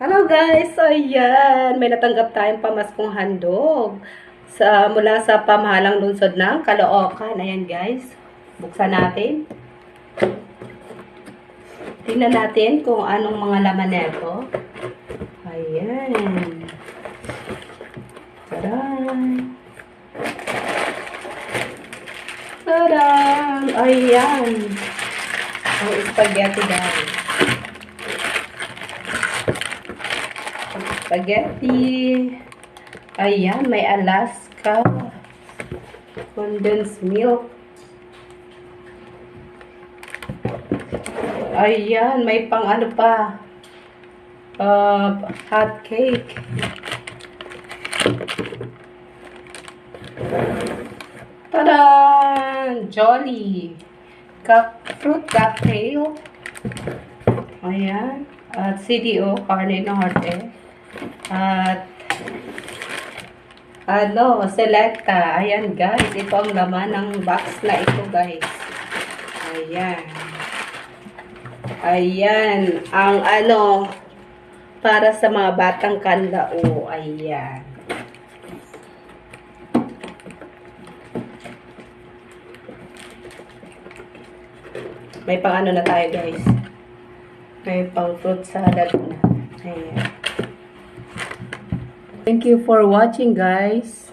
Hello guys! So ayan, may natanggap tayong pamaskong handog mula sa pamahalang lungsod ng Caloocan. Ayan guys, buksan natin. Tingnan natin kung anong mga laman nito. Ayan. Taran! Taran! Ayan. Ang spaghetti guys. Spaghetti. Ayan, may Alaska. Condensed milk. Ayan, may pang ano pa. Hot cake. Tadaan! Jolly. Fruit cocktail. Ayan. At CDO, Carne Norte. At Selecta. Ayan guys, ito ang laman ng box na ito guys. Ayan. Ayan, ang para sa mga batang kanlao. Ayan. May pang na tayo guys. May pang fruit salad na. Ayan. Thank you for watching guys.